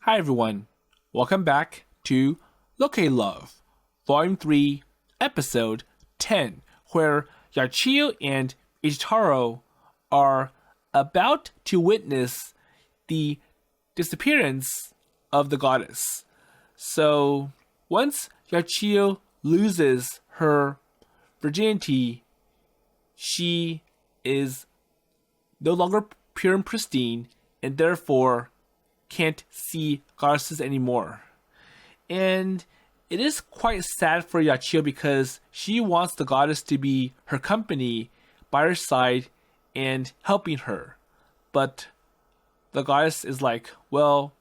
Hi everyone, welcome back to Loca-Love, Volume 3, Episode 10, where Yachiyo and Ichitaro are about to witness the disappearance of the goddess. So, once Yachiyo loses her virginity, she is no longer pure and pristine, and therefore can't see goddesses anymore. And it is quite sad for Yachiyo because she wants the goddess to be her company, by her side, and helping her. But the goddess is like, well,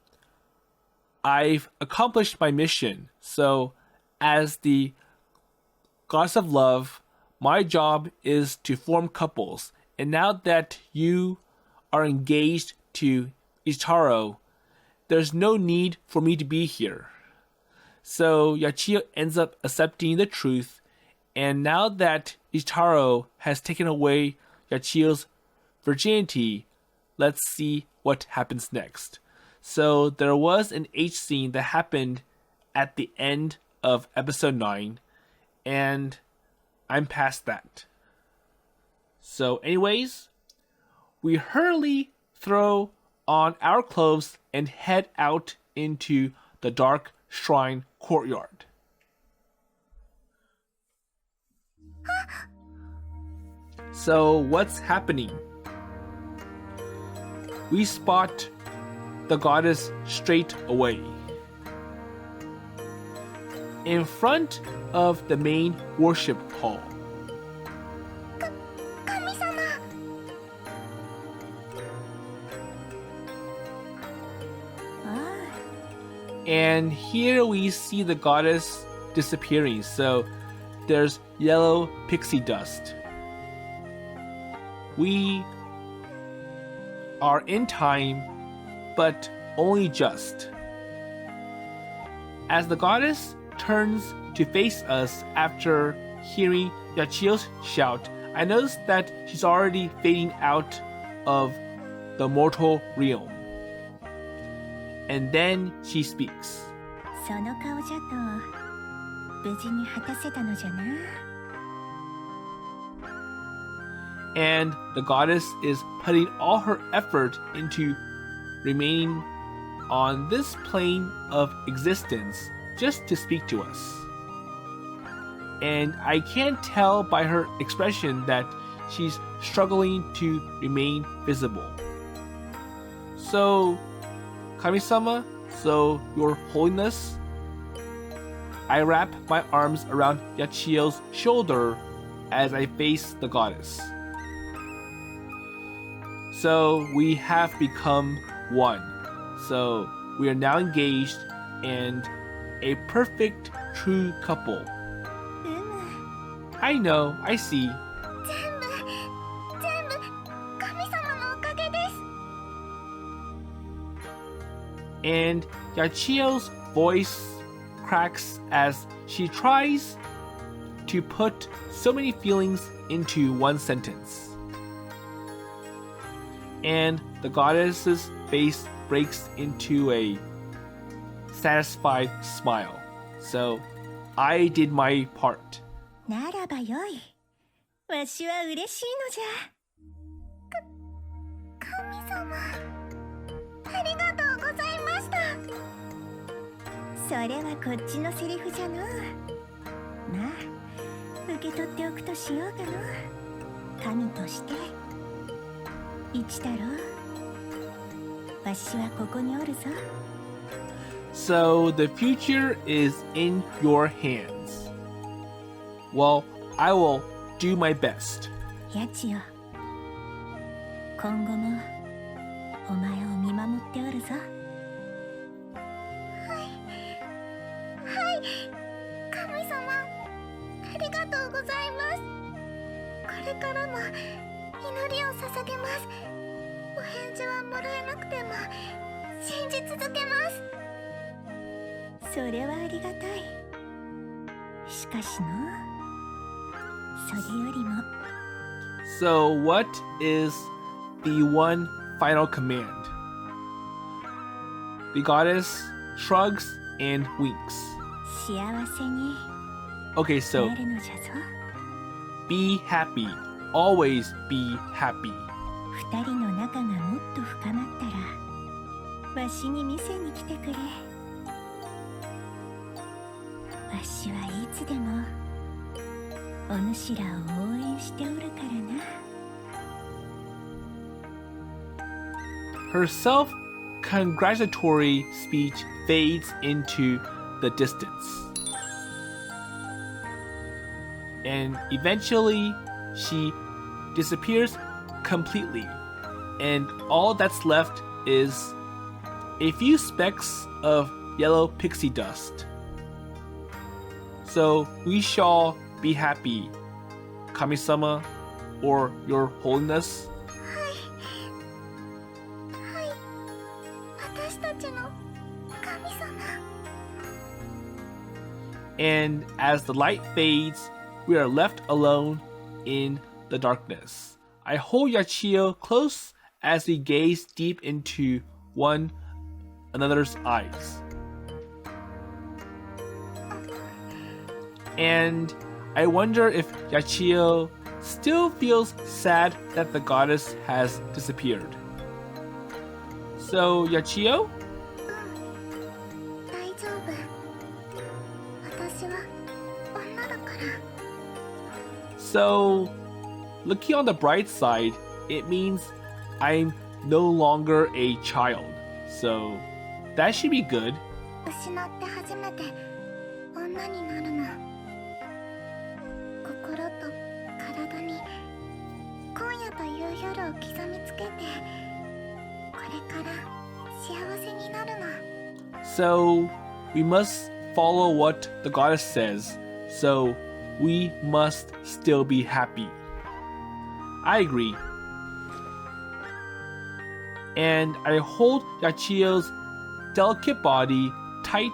I've accomplished my mission. So as the goddess of love, my job is to form couples. And now that you are engaged to Ichitaro, there's no need for me to be here. So Yachiyo ends up accepting the truth, and now that Ichitaro has taken away Yachiyo's virginity, let's see what happens next. So there was an H scene that happened at the end of episode 9, and I'm past that. So anyways, we hurriedly throw on our clothes and head out into the dark shrine courtyard. So what's happening? We spot the goddess straight away. In front of the main worship hall. And here we see the goddess disappearing. So there's yellow pixie dust. We are in time, but only just. As the goddess turns to face us after hearing Yachiyo's shout, I noticed that she's already fading out of the mortal realm. And then she speaks. その顔じゃと無事に果たせたのじゃな。 And the goddess is putting all her effort into remaining on this plane of existence just to speak to us. And I can't tell by her expression that she's struggling to remain visible. So, Kami-sama, so your holiness, I wrap my arms around Yachiyo's shoulder as I face the goddess. So we have become one. So we are now engaged and a perfect true couple. I know, I see. And Yachiyo's voice cracks as she tries to put so many feelings into one sentence. And the goddess's face breaks into a satisfied smile. So I did my part. ならばよい。わしは嬉しいのじゃ。神様。ありがとうございました。それはこっちのセリフじゃの。まあ、受け取っておくとしようかの。神として。一太郎、わしはここにおるぞ。So the future is in your hands. Well, I will do my best. やちよ、今後もお前を見守っておるぞ。はい、はい、神様、ありがとうございます。これからも祈りを捧げます。お返事はもらえなくても信じ続けます。それはありがたい。しかしの、それよりも。So what is the one final command? the goddess shrugs and winks. 幸せに Okay, な so るのじゃぞ。 be happy. Always be happy. 二人の仲がもっと深まったらわしに見せに来てくれ。わしはいつでもお主らを応援しておるからな。 Her self-congratulatory speech fades into the distance. And eventually, she disappears completely. And all that's left is a few specks of yellow pixie dust. So we shall be happy, Kami-sama, or Your Holiness. 私たちの神様。 And as the light fades, we are left alone in the darkness. I hold Yachiyo close as we gaze deep into one another's eyes. And I wonder if Yachiyo still feels sad that the goddess has disappeared. So, Yachiyo? 大丈夫。私は女だから。 So, looking on the bright side, it means I'm no longer a child. So, that should be good. 失って初めて女になるの。心と体に今夜という夜を刻みつけて、これから幸せになるの。 So, we must follow what the goddess says. So, we must still be happy. I agree. And I hold Yachiyo's delicate body tight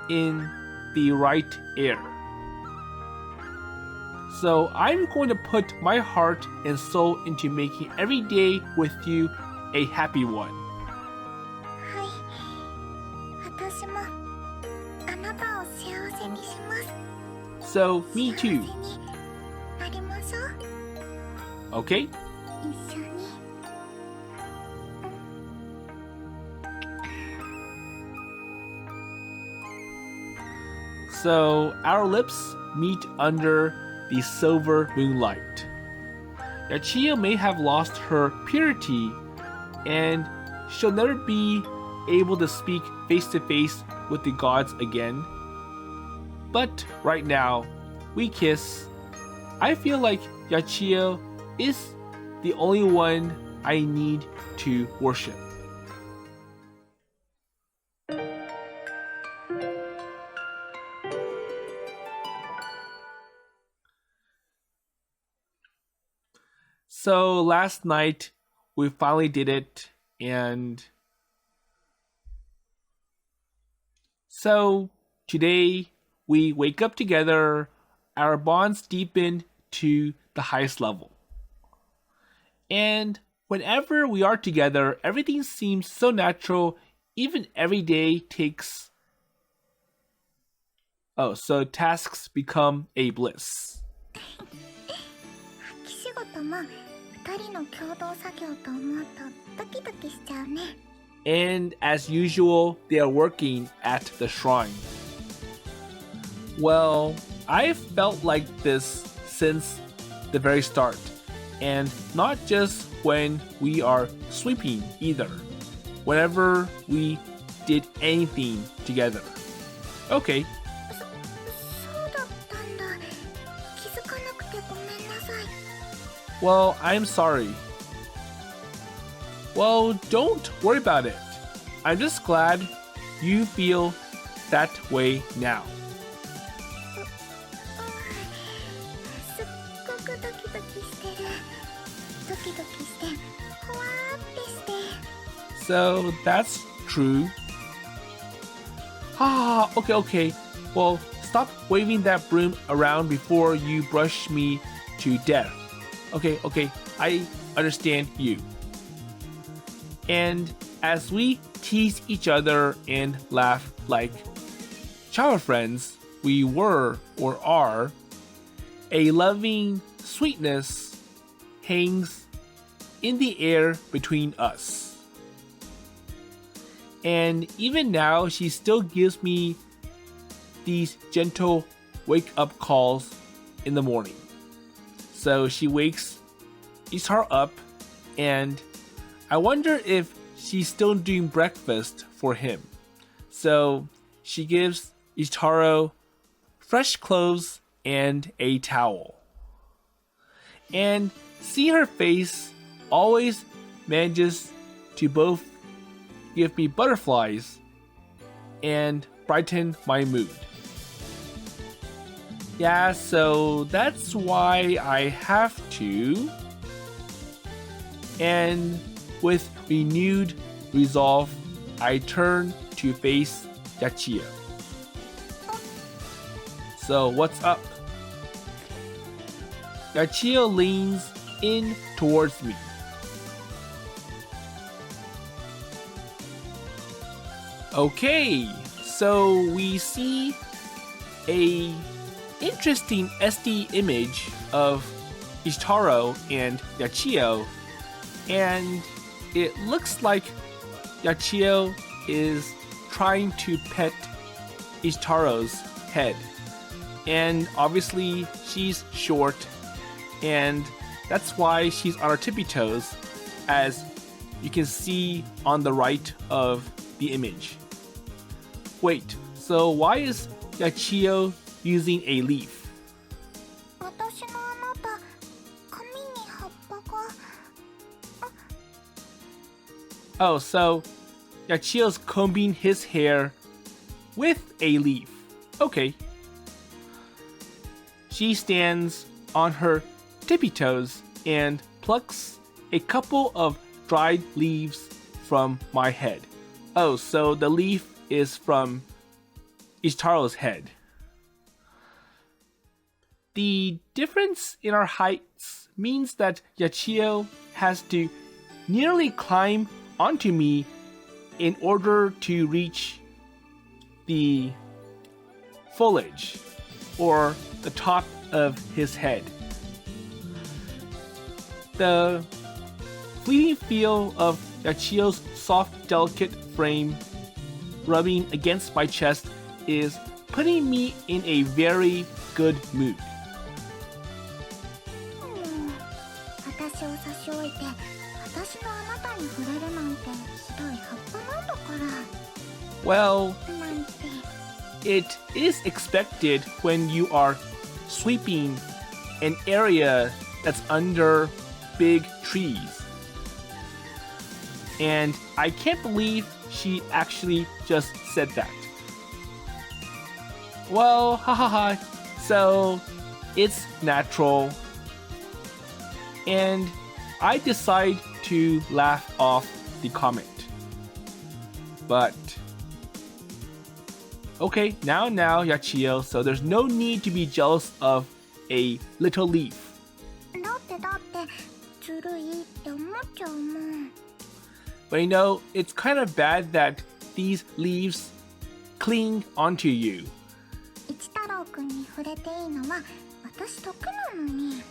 in the right air. So I'm going to put my heart and soul into making every day with you a happy one. はい。私もあなたを幸せにします。 So, me 幸せ too. になりましょう。 Okay? 一緒に。 So our lips meet under the silver moonlight. Yachiyo may have lost her purity, and she'll never be able to speak face to face with the gods again. But right now, we kiss. I feel like Yachiyo is the only one I need to worship. So last night we finally did it, and so today we wake up together, our bonds deepen to the highest level. And whenever we are together, everything seems so natural, even every day takes... so tasks become a bliss. 秋仕事も二人の共同作業と思うとドキドキしちゃうね。 And as usual, they are working at the shrine. Well, I've felt like this since the very start, and not just when we are sweeping either, whenever we did anything together. Okay, そうだったんだ。気づかなくてごめんなさい。 well, I'm sorry. Well, don't worry about it. I'm just glad you feel that way now. すっごくドキドキしてる。ドキドキして、ふわーってして。 So that's true. Okay. Well, stop waving that broom around before you brush me to death. Okay. I understand you. And as we tease each other and laugh like child friends we were or are, a loving sweetness hangs in the air between us. And even now, she still gives me these gentle wake-up calls in the morning. So she wakes Ichitaro up, and I wonder if she's still doing breakfast for him. So she gives Ichitaro fresh clothes and a towel. And see, her face always manages to both give me butterflies and brighten my mood. Yeah, so that's why I have to. And with renewed resolve, I turn to face Yachiyo. So what's up? Yachiyo leans in towards me. Okay, so we see a interesting SD image of Ichitaro and Yachiyo, and it looks like Yachiyo is trying to pet Ichitaro's head. And obviously she's short, and that's why she's on her tippy toes, as you can see on the right of the image. Wait, so why is Yachiyo using a leaf? 私のあなた、髪に葉っぱが。Oh, so Yachiyo's combing his hair with a leaf. Okay. She stands on her tippy toes and plucks a couple of dried leaves from my head. Oh, so the leaf is from Ichitaro's head. The difference in our heights means that Yachiyo has to nearly climb onto me in order to reach the foliage or the top of his head. The fleeting feel of Yachiyo's soft, delicate frame rubbing against my chest is putting me in a very good mood. 私を差し置いて、私のあなたに触れるなんてひどい葉っぱなんだから。 Well, なんて。 it is expected when you are sweeping an area that's under big trees. And I can't believe she actually just said that. Well, hahaha, so it's natural. And I decide to laugh off the comment. But okay, now, Yachiyo, so there's no need to be jealous of a little leaf. だってずるいって思っちゃうもん。 But you know, it's kind of bad that these leaves cling onto you. 一太郎くんに触れていいのは私得なのに。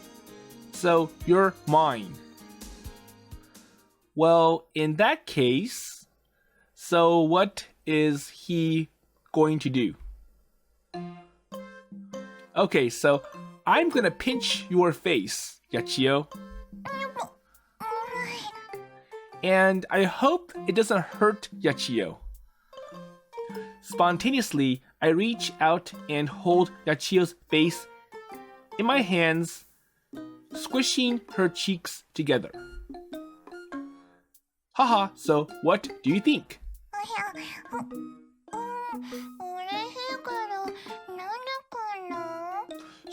So you're mine. Well, in that case, so what is he going to do? Okay, so I'm gonna pinch your face, Yachiyo. And I hope it doesn't hurt Yachiyo. Spontaneously, I reach out and hold Yachiyo's face in my hands, squishing her cheeks together. Haha, so what do you think? 嬉しいけど、なんでかな？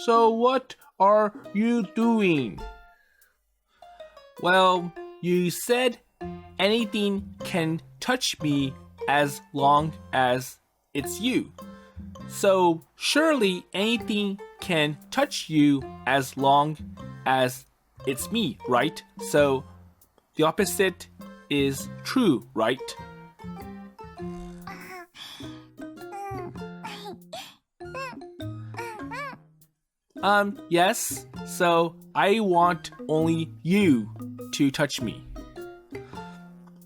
So what are you doing? Well, you said anything can touch me as long as it's you. So surely anything can touch you as long as it's me, right? So the opposite is true, right? Yes. So I want only you to touch me.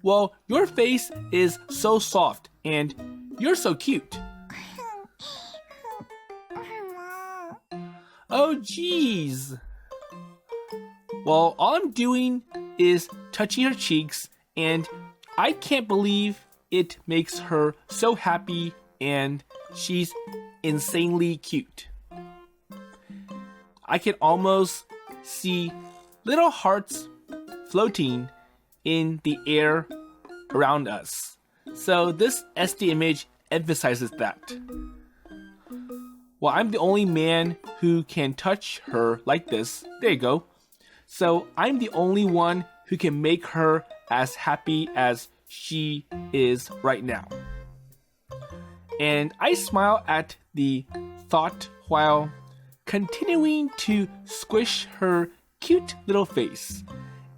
Well, your face is so soft and you're so cute. Oh, geez. Well, all I'm doing is touching her cheeks, and I can't believe it makes her so happy, and she's insanely cute. I can almost see little hearts floating in the air around us. So this SD image emphasizes that. Well, I'm the only man who can touch her like this. There you go. So I'm the only one who can make her as happy as she is right now. And I smile at the thought while continuing to squish her cute little face.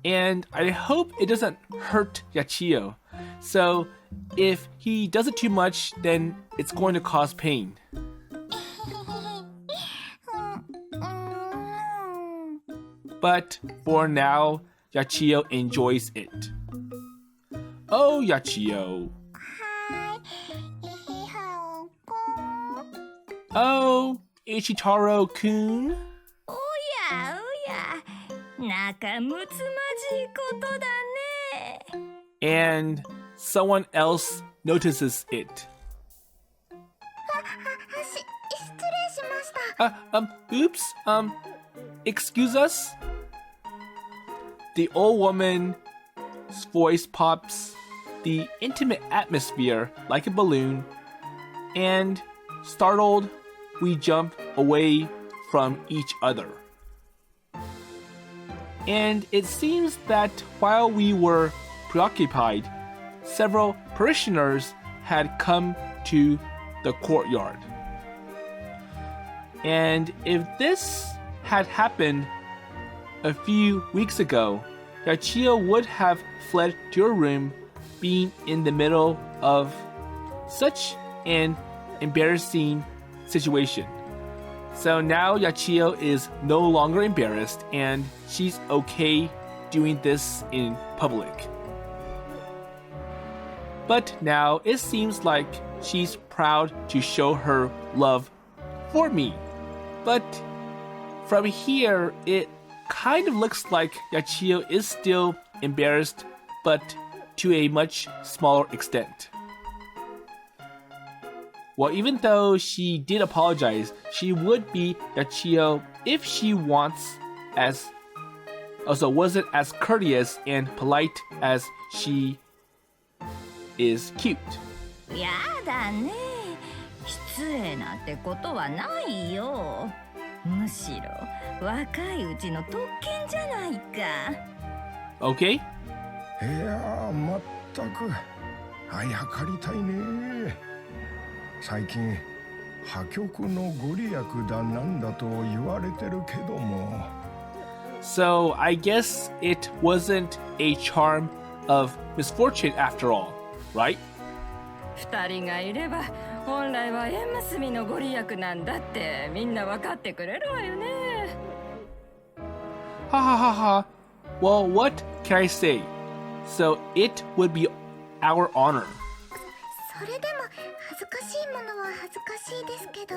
And I hope it doesn't hurt Yachiyo. So if he does it too much, then it's going to cause pain. But for now, Yachiyo enjoys it. Oh, Yachiyo. Hi, Oh, Ichitaro-kun. おやおや、仲睦まじいことだね。And someone else notices it. 失礼しました。 Oops, excuse us? The old woman's voice pops the intimate atmosphere like a balloon, and startled, we jump away from each other. And it seems that while we were preoccupied, several parishioners had come to the courtyard. And if this had happened a few weeks ago, Yachiyo would have fled to her room, being in the middle of such an embarrassing situation. So now Yachiyo is no longer embarrassed, and she's okay doing this in public. But now it seems like she's proud to show her love for me. But from here, it kind of looks like Yachiyo is still embarrassed, but to a much smaller extent. Well, even though she did apologize, she would be Yachiyo if she wasn't as courteous and polite as she is cute. やだね。失礼なんてことはないよ。むしろ若いうちの特権じゃないか。Okay? いやまったくあやかりたいね。最近破局のご利益だなんだと言われてるけども。So I guess it wasn't a charm of misfortune after all, right? 二人がいれば本来は縁結びのご利益なんだってみんな分かってくれるわよね。Ha ha ha ha. Well, what can I say? So it would be our honor. それでも恥ずかしいものは恥ずかしいですけど。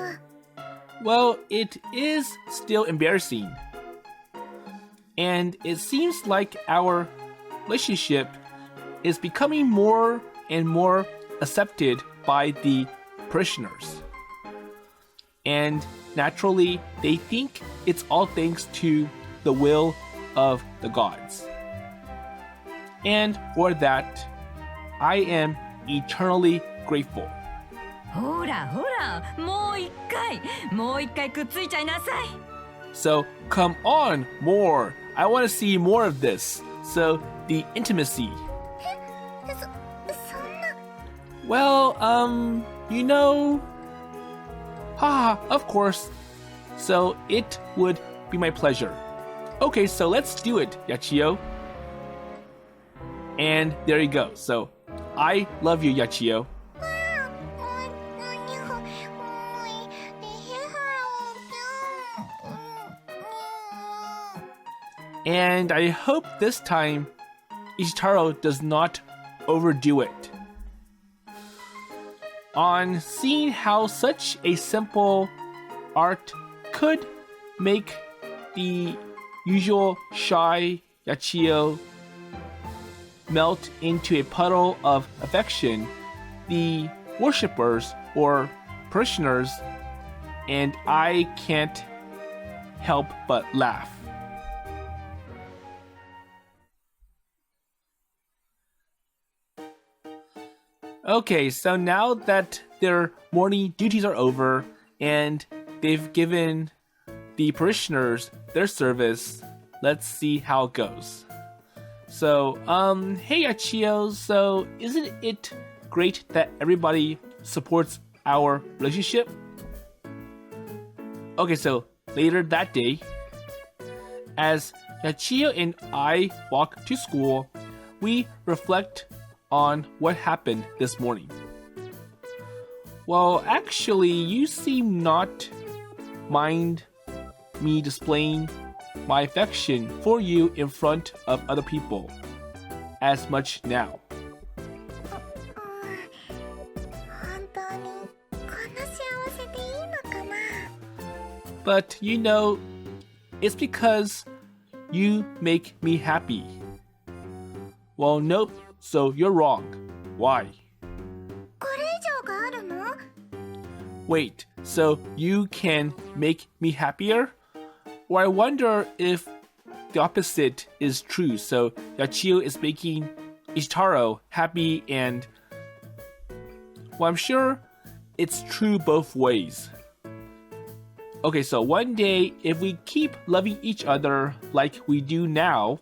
Well, it is still embarrassing. And it seems like our relationship is becoming more and more accepted by the parishioners. And naturally, they think it's all thanks to the will of the gods. And for that, I am eternally grateful. ほらほら、もう一回くっついちゃいなさい。So come on, more. I want to see more of this. So the intimacy. そんな。 Well, you know... Haha, of course. So it would be my pleasure. Okay, so let's do it, Yachiyo. And there you go. So, I love you, Yachiyo. And I hope this time Ichitaro does not overdo it. On seeing how such a simple art could make the usual shy Yachiyo melt into a puddle of affection, the worshippers or parishioners and I can't help but laugh. Okay, so now that their morning duties are over and they've given the parishioners their service, let's see how it goes. So, hey Yachiyo, so isn't it great that everybody supports our relationship? Okay, so later that day, as Yachiyo and I walk to school, we reflect on what happened this morning. Well, actually, you seem not mind me displaying my affection for you in front of other people as much now. But you know, it's because you make me happy. Well, nope, so you're wrong. Why? Wait, so you can make me happier? Or I wonder if the opposite is true, so Yachiyo is making Ichitaro happy and... well, I'm sure it's true both ways. Okay, so one day, if we keep loving each other like we do now,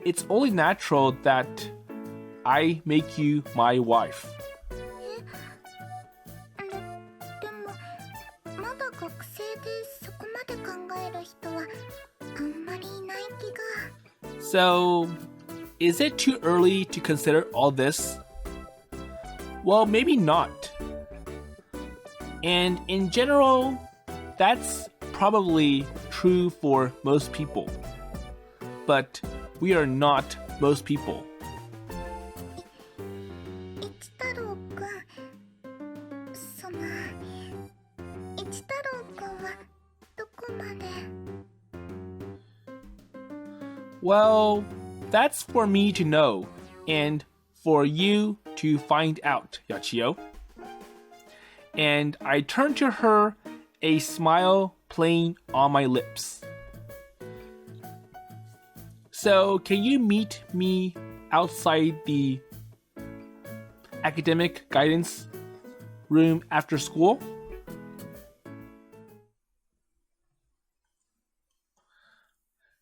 it's only natural that I make you my wife. So, is it too early to consider all this? Well, maybe not. And in general, that's probably true for most people. But we are not most people. Well, that's for me to know, and for you to find out, Yachiyo. And I turned to her, a smile playing on my lips. So, can you meet me outside the academic guidance room after school?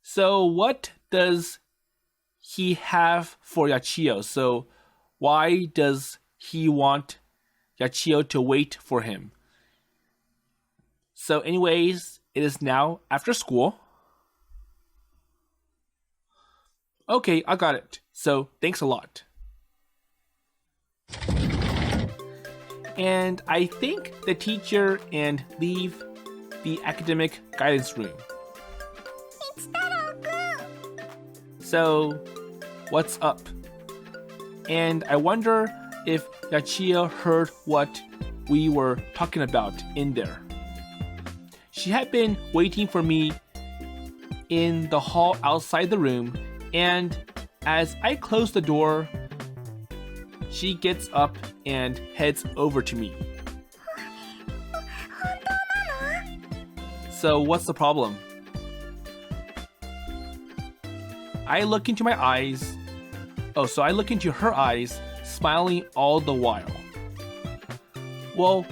So, what does he have for Yachiyo? So, why does he want Yachiyo to wait for him? So anyways, it is now after school. Okay, I got it. So thanks a lot. And I thank the teacher and leave the academic guidance room. So, what's up? And I wonder if Yachiyo heard what we were talking about in there. She had been waiting for me in the hall outside the room, and as I close the door, she gets up and heads over to me. So what's the problem? I look into my eyes. So I look into her eyes, smiling all the while. Well,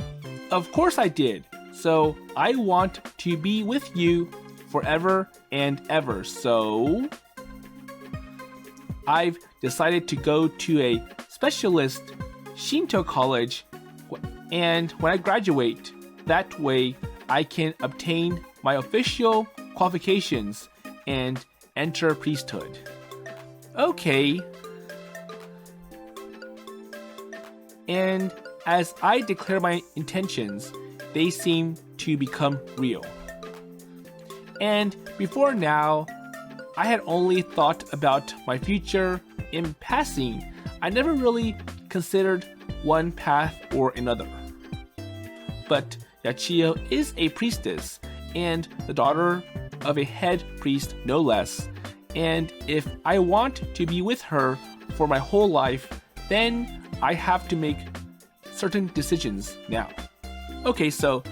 of course I did. So I want to be with you forever and ever. So I've decided to go to a specialist Shinto college, and when I graduate, that way I can obtain my official qualifications and enter priesthood. Okay, And as I declare my intentions, they seem to become real. And before now, I had only thought about my future in passing. I never really considered one path or another. But Yachiyo is a priestess and the daughter of a head priest no less. And if I want to be with her for my whole life, then I have to make certain decisions now. Okay, so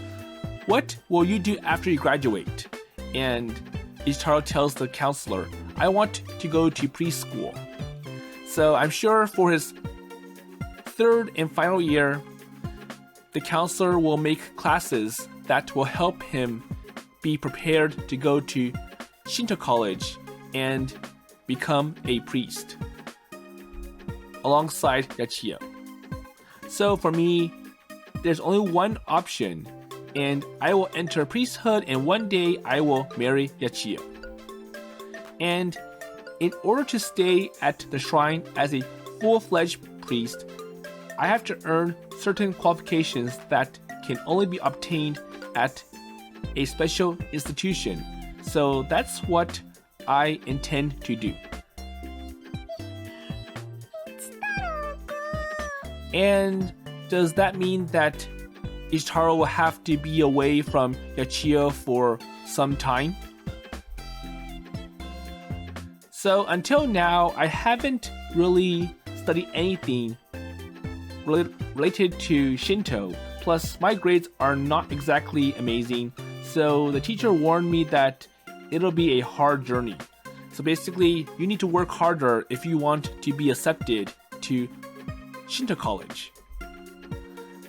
what will you do after you graduate? And Ichitaro tells the counselor, I want to go to preschool. So I'm sure for his third and final year, the counselor will make classes that will help him be prepared to go to Shinto college and become a priest alongside Yachiyo. So for me, there's only one option, and I will enter priesthood and one day I will marry Yachiyo. And in order to stay at the shrine as a full-fledged priest, I have to earn certain qualifications that can only be obtained at a special institution. So that's what I intend to do. And does that mean that Ichitaro will have to be away from Yachiyo for some time? So until now, I haven't really studied anything related to Shinto. Plus, my grades are not exactly amazing. So the teacher warned me that it'll be a hard journey. So basically, you need to work harder if you want to be accepted to Shinto college.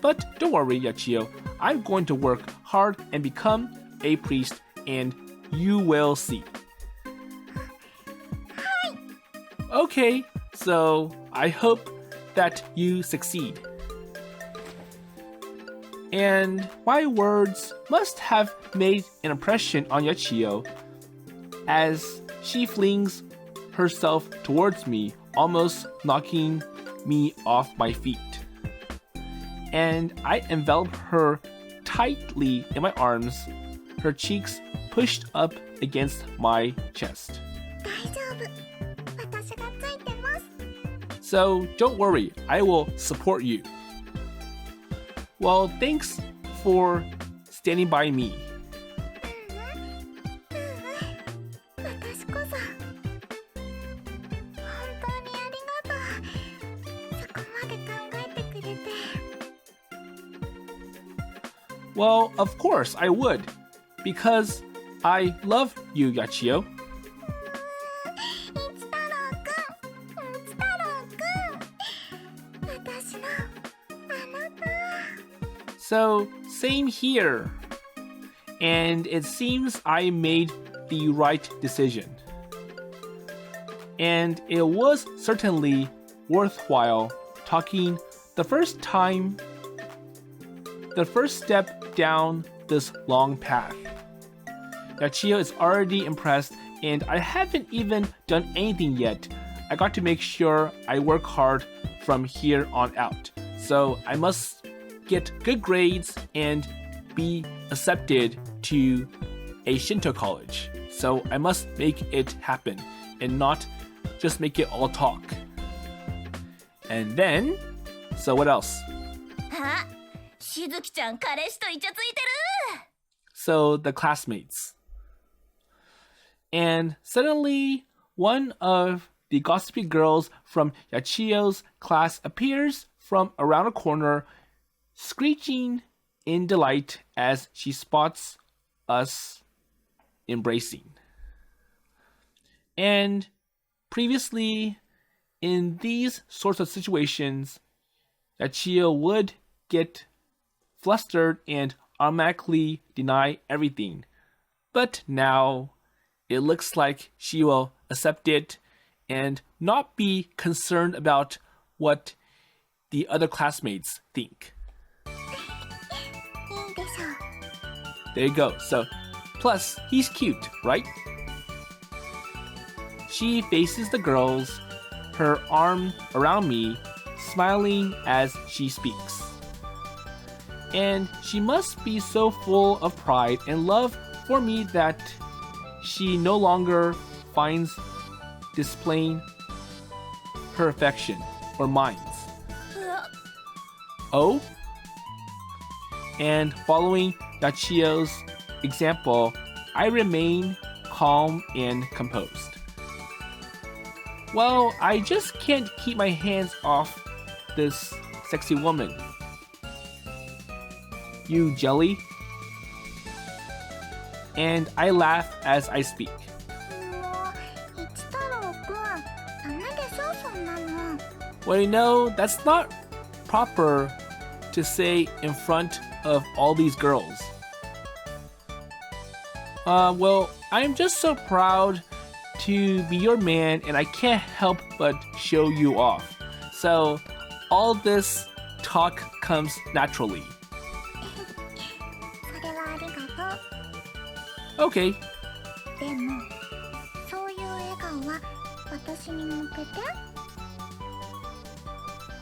But don't worry, Yachiyo, I'm going to work hard and become a priest, and you will see. Okay, so I hope that you succeed. And my words must have made an impression on Yachiyo as she flings herself towards me, almost knocking me off my feet. And I envelop her tightly in my arms, her cheeks pushed up against my chest. So don't worry, I will support you. Well, thanks for standing by me. Well, of course I would, because I love you, Yachiyo. So, same here. And it seems I made the right decision. And it was certainly worthwhile talking the first step down this long path. Yachiyo is already impressed, and I haven't even done anything yet. I got to make sure I work hard from here on out. So I must get good grades and be accepted to a Shinto college. So I must make it happen and not just make it all talk. And then, so what else? So the classmates. And suddenly, one of the gossipy girls from Yachiyo's class appears from around a corner, screeching in delight as she spots us embracing. And previously, in these sorts of situations, Yachiyo would get flustered and automatically deny everything. But now, it looks like she will accept it and not be concerned about what the other classmates think. There you go. So, plus, he's cute, right? She faces the girls, her arm around me, smiling as she speaks. And she must be so full of pride and love for me that she no longer finds displaying her affection or minds. Oh? And following Yachiyo's example, I remain calm and composed. Well, I just can't keep my hands off this sexy woman. You jelly? And I laugh as I speak. もう一太郎くん、ダメでしょそんなの。 Well, you know, that's not proper to say in front of all these girls. Well, I'm just so proud to be your man and I can't help but show you off. So, all this talk comes naturally. それはありがとう。 Okay, でも、そういう笑顔は私に向けて。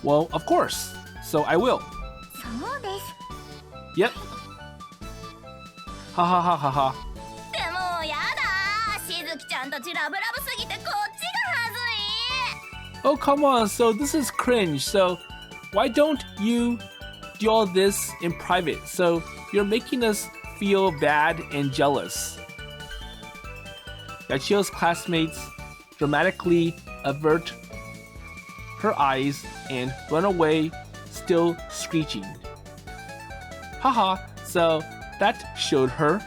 well, of course. So I will. そうです。 Yep. Ha ha ha ha ha. でもやだしずきちゃんたちラブラブすぎてこっちがはずい Oh, come on. So this is cringe. So why don't you do all this in private? So you're making us feel bad and jealous. Yachiyo's classmates dramatically avert her eyes and run away, still screeching. Haha, so that showed her.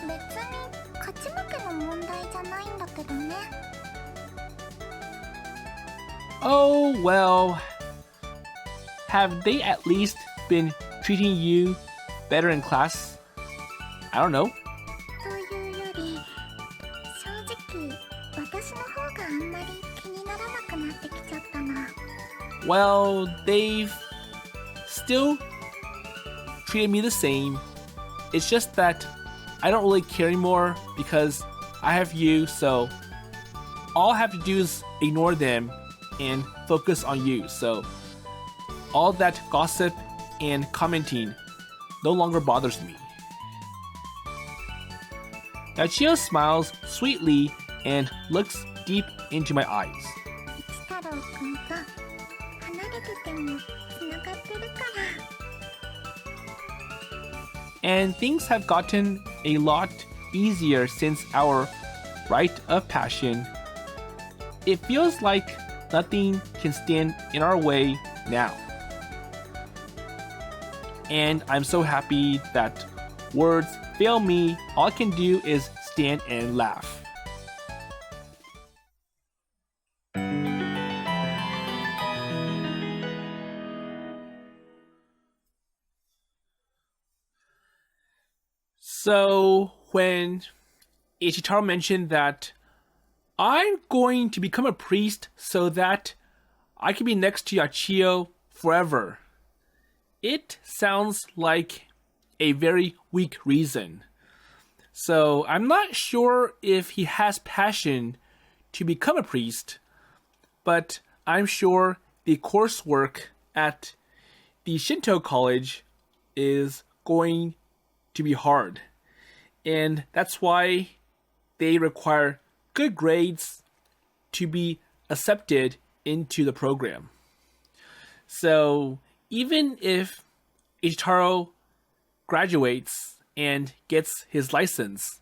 別に勝ち負けの問題じゃないんだけどね。 Oh, well. Have they at least been treating you better in class? I don't know. というより、正直私の方があんまり気にならなくなってきちゃったな。 Well, they've still treated me the same. It's just that I don't really care anymore because I have you, so all I have to do is ignore them and focus on you. So all that gossip and commenting no longer bothers me. Yachiyo smiles sweetly and looks deep into my eyes. 一太郎くんと離れててもつながってるから。 And things have gotten a lot easier since our rite of passion. It feels like nothing can stand in our way now. And I'm so happy that words fail me. All I can do is stand and laugh. So when Ichitaro mentioned that I'm going to become a priest so that I can be next to Yachiyo forever, it sounds like a very weak reason. So I'm not sure if he has passion to become a priest, but I'm sure the coursework at the Shinto college is going to be hard. And that's why they require good grades to be accepted into the program. So even if Ichitaro graduates and gets his license,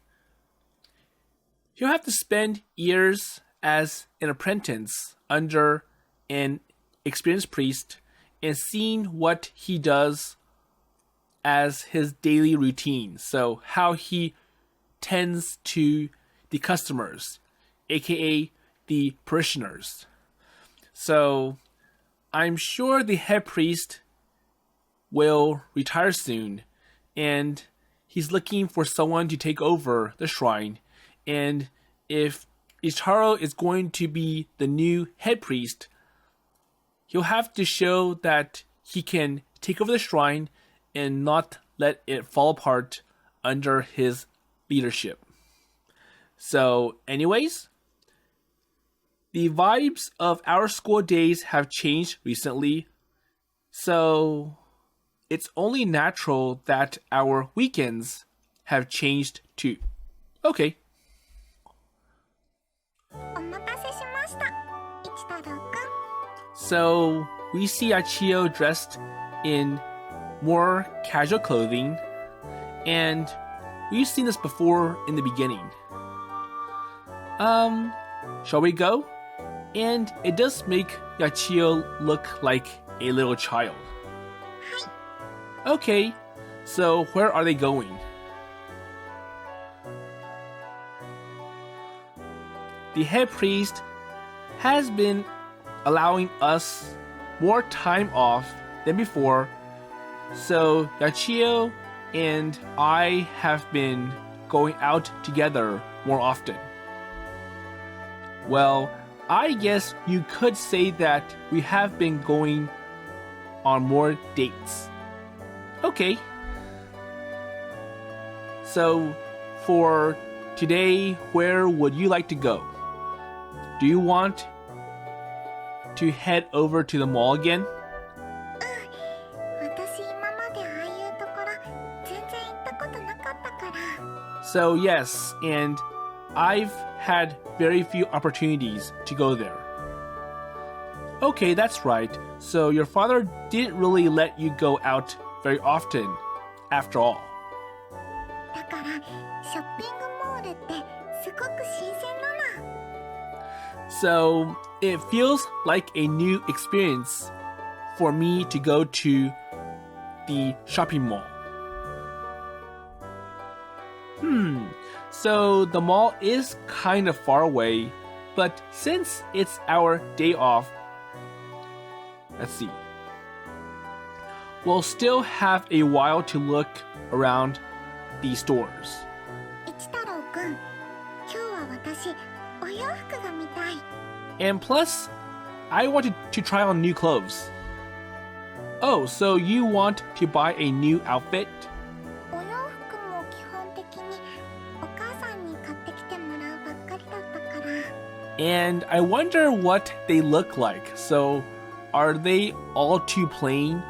he'll have to spend years as an apprentice under an experienced priest and seeing what he does as his daily routine. So how he tends to the customers, aka the parishioners. So I'm sure the head priest will retire soon, and he's looking for someone to take over the shrine. And if Ichitaro is going to be the new head priest, he'll have to show that he can take over the shrine and not let it fall apart under his leadership. So, anyways, the vibes of our school days have changed recently, So it's only natural that our weekends have changed too. Okay. お待たせしました。一太郎くん。 So we see Yachiyo dressed in more casual clothing, and we've seen this before in the beginning. Shall we go? And it does make Yachiyo look like a little child. Okay, so where are they going? The head priest has been allowing us more time off than before, so Yachiyo and I have been going out together more often. Well, I guess you could say that we have been going on more dates. Okay. So, for today, where would you like to go? Do you want to head over to the mall again? 私今までああいうところ全然行ったことなかったから。 So, yes, and I've had very few opportunities to go there. Okay, that's right. So your father didn't really let you go out very often, after all. だからショッピングモールってすごく新鮮だな。 So it feels like a new experience for me to go to the shopping mall. So the mall is kind of far away, but since it's our day off, let's see. We'll still have a while to look around the stores. 一太郎くん、今日は私お洋服が見たい。 And plus, I wanted to try on new clothes. Oh, so you want to buy a new outfit? お洋服も基本的にお母さんに買ってきてもらうばっかりだったから。 And I wonder what they look like. So, are they all too plain?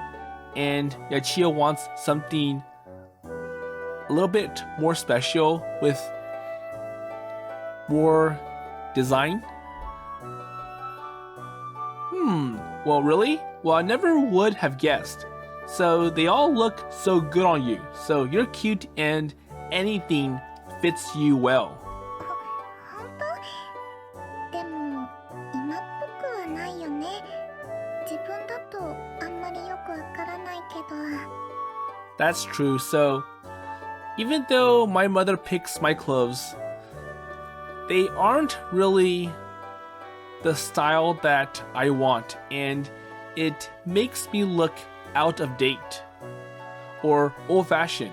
And Yachiyo wants something a little bit more special with more design? Well, really? Well, I never would have guessed. So they all look so good on you. So you're cute and anything fits you well. 本当？でも今っぽくはないよね。自分だとあんまりよくわからないけど。 That's true. So even though my mother picks my clothes, they aren't really the style that I want, and it makes me look out of date or old-fashioned.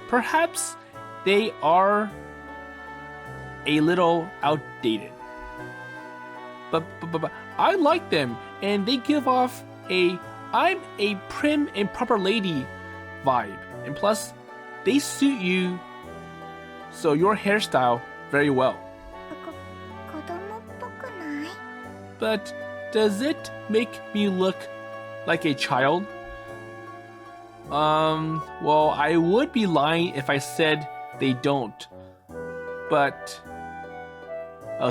Perhaps they are a little outdated. But I like them, and they give off a I'm a prim and proper lady vibe. And plus, they suit you, so your hairstyle very well. 子供っぽくない？ But does it make me look like a child? Well, I would be lying if I said they don't. But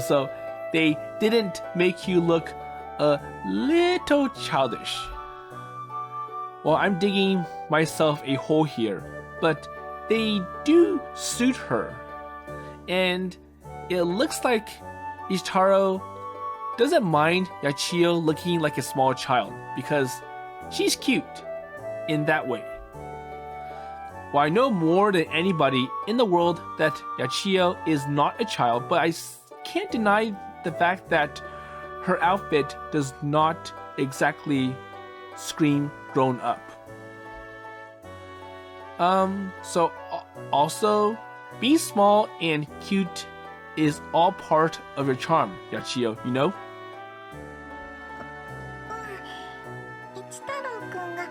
so they didn't make you look a little childish. Well, I'm digging myself a hole here, but they do suit her. And it looks like Ichitaro doesn't mind Yachiyo looking like a small child because she's cute in that way. Well, I know more than anybody in the world that Yachiyo is not a child, but I can't deny the fact that her outfit does not exactly scream grown up. So also, being small and cute is all part of your charm, Yachiyo, you know? 一太郎くんが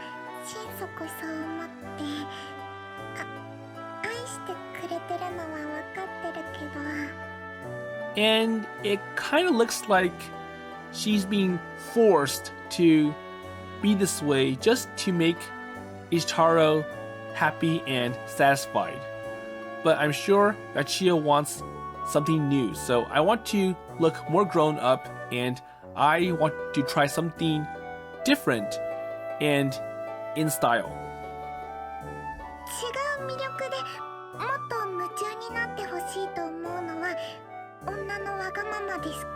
心底そう思って愛してくれてるのは分かってるけど。 And it kind of looks like she's being forced to be this way just to make Ichitaro happy and satisfied. But I'm sure Yachiyo wants something new, so I want to look more grown up and I want to try something different and in style. 違う魅力でもっと夢中になってほしいと思うのは女のわがままですか？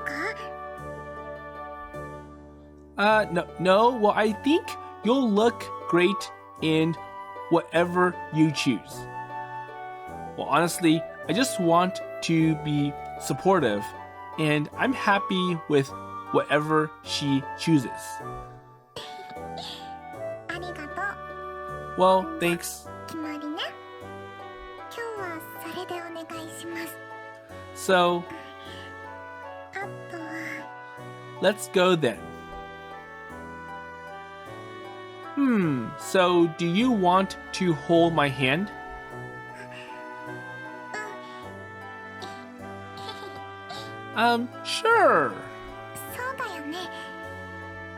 No. Well, I think you'll look great in whatever you choose. Well, honestly, I just want to be supportive, and I'm happy with whatever she chooses. ありがとう。 Well, thanks. 決まりね。今日はそれでお願いします。 So, あとは let's go then. So do you want to hold my hand? Sure. そうだよね。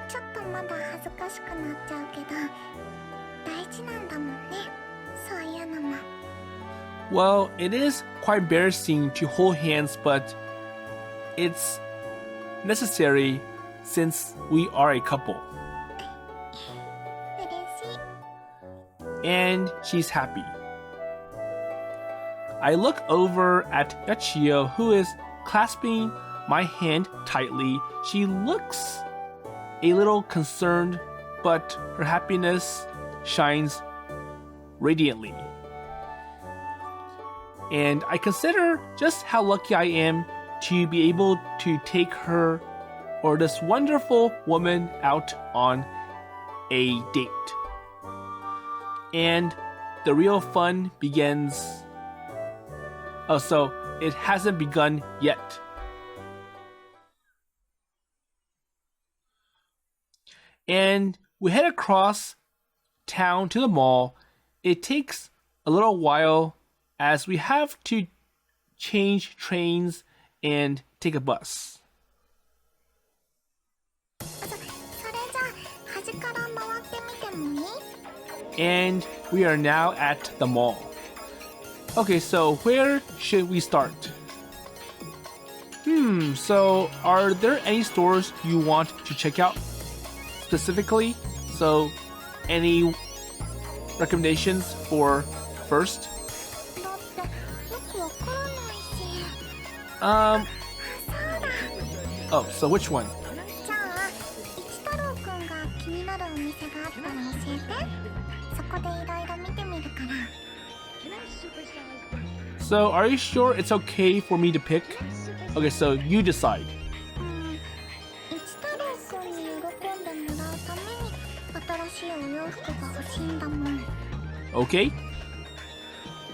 ちょっとまだ恥ずかしくなっちゃうけど、大事なんだもんね。そういうのも。 Well, it is quite embarrassing to hold hands, but it's necessary since we are a couple. 嬉しい。 And she's happy. I look over at Yachiyo, who is clasping my hand tightly. She looks a little concerned, but her happiness shines radiantly. And I consider just how lucky I am to be able to take her or this wonderful woman out on a date. And the real fun begins. Oh, so it hasn't begun yet. And we head across town to the mall. It takes a little while as we have to change trains and take a bus. それじゃあ端から回ってみてもいい？ And we are now at the mall. Okay, so where should we start? So are there any stores you want to check out specifically? So any recommendations for first? だってよくわからないし。 そうだ。 Oh, so which one? じゃあ一太郎くんが気になるお店があったら教えて。そこでいろいろ見てみるから。 So are you sure it's okay for me to pick? Okay, so you decide. 一太郎くんに喜んでもらうために新しいお洋服が欲しいんだもん。 Okay?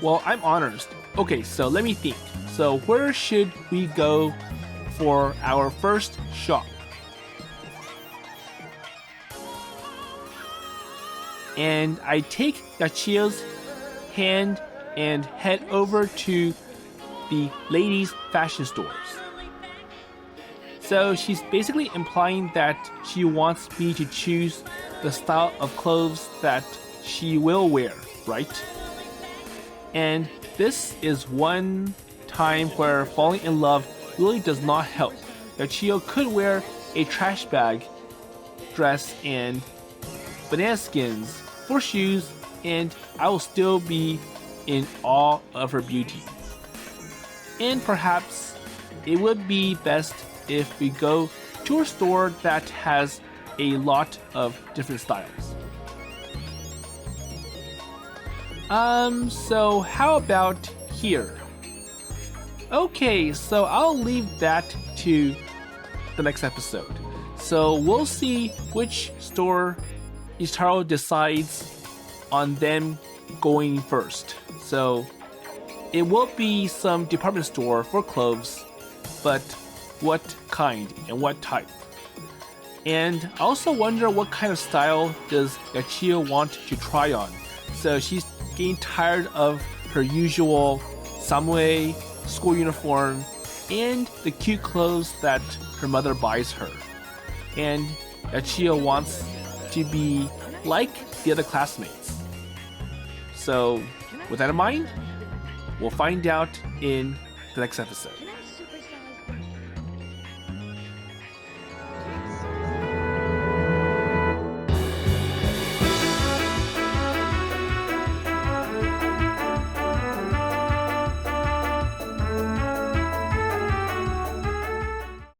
Well, I'm honest. Okay, so let me think. So where should we go for our first shop? And I take Yachiyo's hand and head over to the ladies' fashion stores. So she's basically implying that she wants me to choose the style of clothes that she will wear, right? And this is one time where falling in love really does not help. Yachiyo could wear a trash bag, dress, and banana skins for shoes, and I will still be in awe of her beauty. And perhaps it would be best if we go to a store that has a lot of different styles. So how about here? Okay, so I'll leave that to the next episode. So we'll see which store Ichitaro decides on them going first. So it will be some department store for clothes, but what kind and what type? And I also wonder what kind of style does Yachiyo want to try on. So she's getting tired of her usual samurai school uniform and the cute clothes that her mother buys her. and Yachiyo wants to be like the other classmates. So, with that in mind, we'll find out in the next episode.